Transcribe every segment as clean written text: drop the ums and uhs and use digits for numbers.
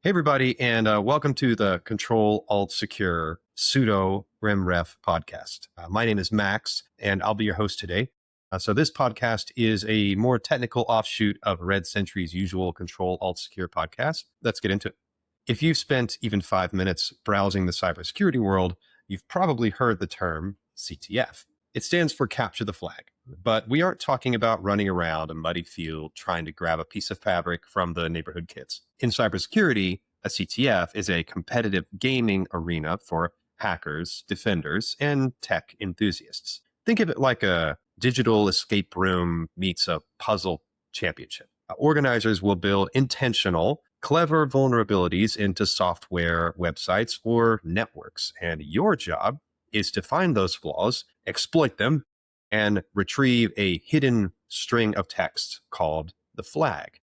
Hey, everybody, and welcome to the Control Alt Secure Sudo RimRef podcast. My name is Max, and I'll be your host today. So this podcast is a more technical offshoot of Red Sentry's usual Control Alt Secure podcast. Let's get into it. If you've spent even 5 minutes browsing the cybersecurity world, you've probably heard the term CTF. It stands for Capture the Flag. But we aren't talking about running around a muddy field trying to grab a piece of fabric from the neighborhood kids. In cybersecurity, a CTF is a competitive gaming arena for hackers, defenders, and tech enthusiasts. Think of it like a digital escape room meets a puzzle championship. Organizers will build intentional, clever vulnerabilities into software, websites, or networks. And your job is to find those flaws, exploit them, and retrieve a hidden string of text called the flag.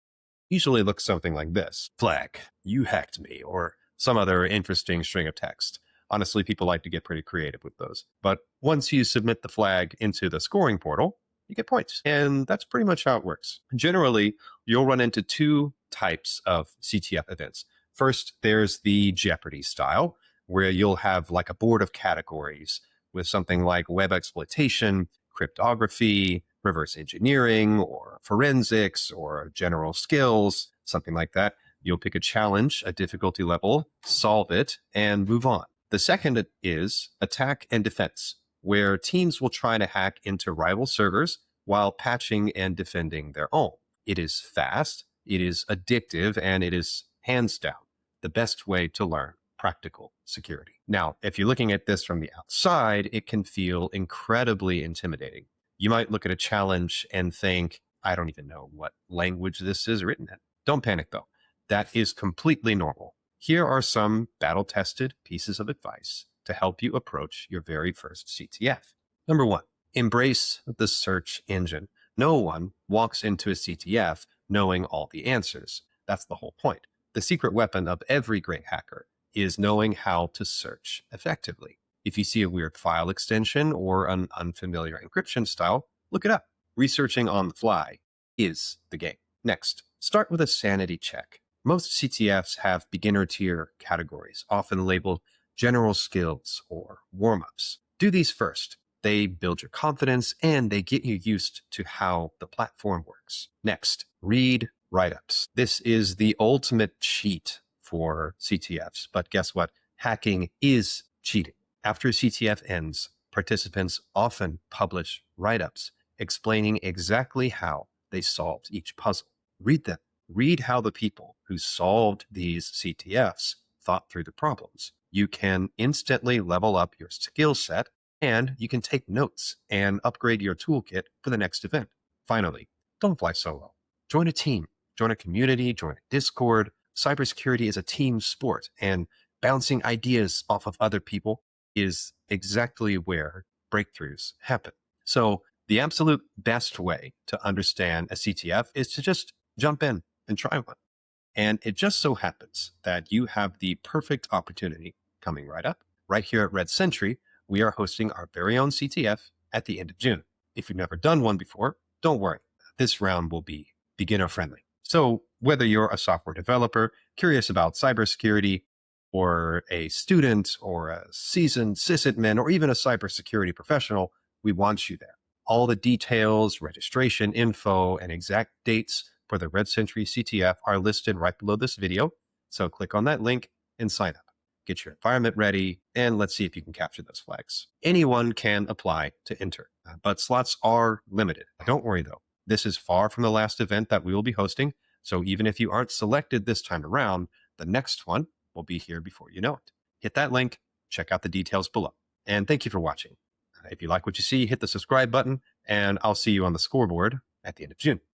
Usually looks something like this. Flag, you hacked me, or some other interesting string of text. Honestly, people like to get pretty creative with those. But once you submit the flag into the scoring portal, you get points. And that's pretty much how it works. Generally, you'll run into two types of CTF events. First, there's the Jeopardy style, where you'll have like a board of categories with something like web exploitation, cryptography, reverse engineering, or forensics, or general skills, something like that. You'll pick a challenge, a difficulty level, solve it, and move on. The second is attack and defense, where teams will try to hack into rival servers while patching and defending their own. It is fast, it is addictive, and it is hands down the best way to learn practical security. Now, if you're looking at this from the outside, it can feel incredibly intimidating. You might look at a challenge and think, I don't even know what language this is written in. Don't panic though. That is completely normal. Here are some battle-tested pieces of advice to help you approach your very first CTF. Number one, embrace the search engine. No one walks into a CTF knowing all the answers. That's the whole point. The secret weapon of every great hacker is knowing how to search effectively. If you see a weird file extension or an unfamiliar encryption style, look it up. Researching on the fly is the game. Next, start with a sanity check. Most CTFs have beginner tier categories, often labeled general skills or warm-ups. Do these first. They build your confidence and they get you used to how the platform works. Next, read write-ups. This is the ultimate cheat for CTFs, but guess what? Hacking is cheating. After a CTF ends, participants often publish write-ups explaining exactly how they solved each puzzle. Read them. Read how the people who solved these CTFs thought through the problems. You can instantly level up your skill set, and you can take notes and upgrade your toolkit for the next event. Finally, don't fly solo. Join a team, join a community, join a Discord. Cybersecurity is a team sport, and bouncing ideas off of other people is exactly where breakthroughs happen. So the absolute best way to understand a CTF is to just jump in and try one. And it just so happens that you have the perfect opportunity coming right up. Right here at Red Sentry, we are hosting our very own CTF at the end of June. If you've never done one before, don't worry. This round will be beginner friendly. So whether you're a software developer, curious about cybersecurity, or a student, or a seasoned sysadmin, or even a cybersecurity professional, we want you there. All the details, registration info, and exact dates for the Red Sentry CTF are listed right below this video. So click on that link and sign up. Get your environment ready, and let's see if you can capture those flags. Anyone can apply to enter, but slots are limited. Don't worry though. This is far from the last event that we will be hosting. So even if you aren't selected this time around, the next one will be here before you know it. Hit that link, check out the details below. And thank you for watching. If you like what you see, hit the subscribe button, and I'll see you on the scoreboard at the end of June.